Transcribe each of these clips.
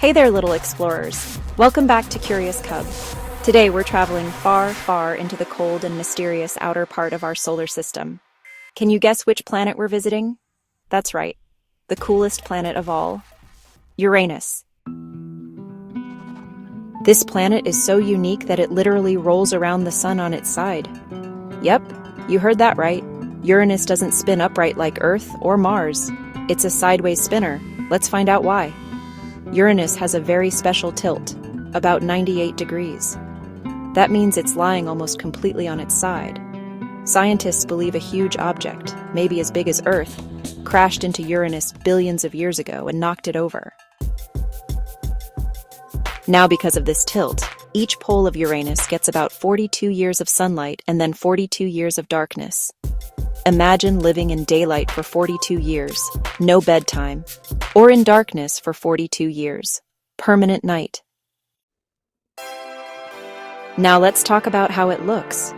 Hey there, little explorers. Welcome back to Curious Cub. Today we're traveling far, far into the cold and mysterious outer part of our solar system. Can you guess which planet we're visiting? That's right, the coolest planet of all, Uranus. This planet is so unique that it literally rolls around the sun on its side. Yep, you heard that right. Uranus doesn't spin upright like Earth or Mars. It's a sideways spinner. Let's find out why. Uranus has a very special tilt, about 98 degrees. That means it's lying almost completely on its side. Scientists believe a huge object, maybe as big as Earth, crashed into Uranus billions of years ago and knocked it over. Now, because of this tilt, each pole of Uranus gets about 42 years of sunlight and then 42 years of darkness. Imagine living in daylight for 42 years, no bedtime, or in darkness for 42 years, permanent night. Now let's talk about how it looks.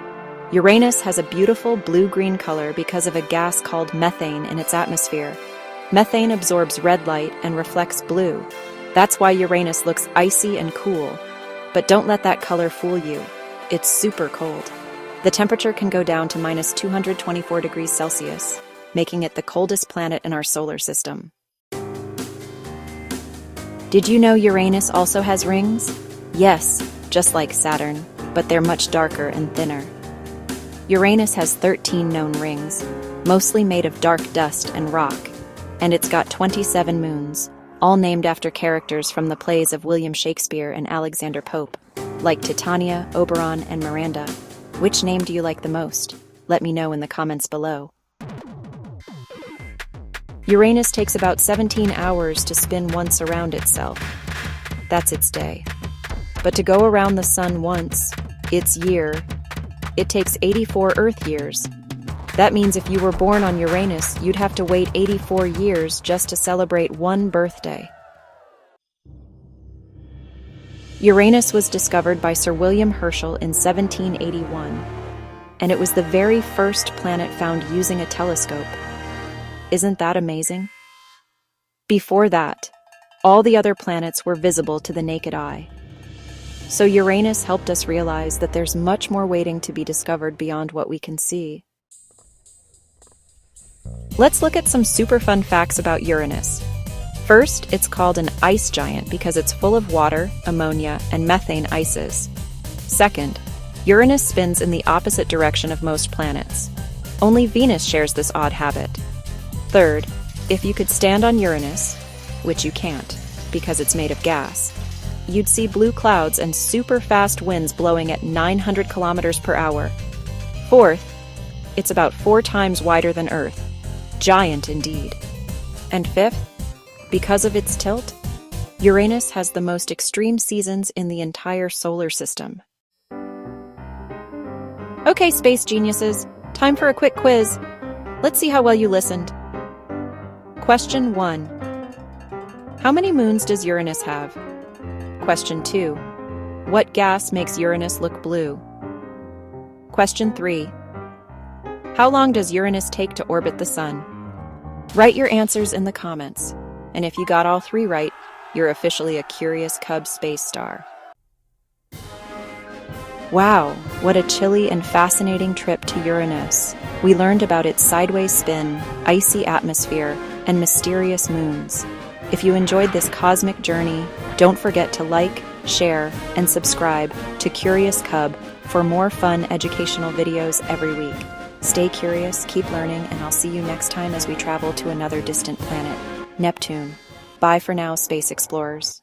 Uranus has a beautiful blue-green color because of a gas called methane in its atmosphere. Methane absorbs red light and reflects blue. That's why Uranus looks icy and cool. But don't let that color fool you. It's super cold. The temperature can go down to minus 224 degrees Celsius, making it the coldest planet in our solar system. Did you know Uranus also has rings? Yes, just like Saturn, but they're much darker and thinner. Uranus has 13 known rings, mostly made of dark dust and rock, and it's got 27 moons, all named after characters from the plays of William Shakespeare and Alexander Pope, like Titania, Oberon, and Miranda. Which name do you like the most? Let me know in the comments below. Uranus takes about 17 hours to spin once around itself. That's its day. But to go around the sun once, its year, it takes 84 Earth years. That means if you were born on Uranus, you'd have to wait 84 years just to celebrate one birthday. Uranus was discovered by Sir William Herschel in 1781, and it was the very first planet found using a telescope. Isn't that amazing? Before that, all the other planets were visible to the naked eye. So Uranus helped us realize that there's much more waiting to be discovered beyond what we can see. Let's look at some super fun facts about Uranus. First, it's called an ice giant because it's full of water, ammonia, and methane ices. Second, Uranus spins in the opposite direction of most planets. Only Venus shares this odd habit. Third, if you could stand on Uranus, which you can't because it's made of gas, you'd see blue clouds and super fast winds blowing at 900 kilometers per hour. Fourth, it's about 4 times wider than Earth. Giant indeed. And fifth, because of its tilt, Uranus has the most extreme seasons in the entire solar system. Okay, space geniuses, time for a quick quiz. Let's see how well you listened. Question 1. How many moons does Uranus have? Question 2. What gas makes Uranus look blue? Question 3. How long does Uranus take to orbit the Sun? Write your answers in the comments. And if you got all 3 right, you're officially a Curious Cub space star. Wow, what a chilly and fascinating trip to Uranus. We learned about its sideways spin, icy atmosphere, and mysterious moons. If you enjoyed this cosmic journey, don't forget to like, share, and subscribe to Curious Cub for more fun educational videos every week. Stay curious, keep learning, and I'll see you next time as we travel to another distant planet, Neptune. Bye for now, space explorers.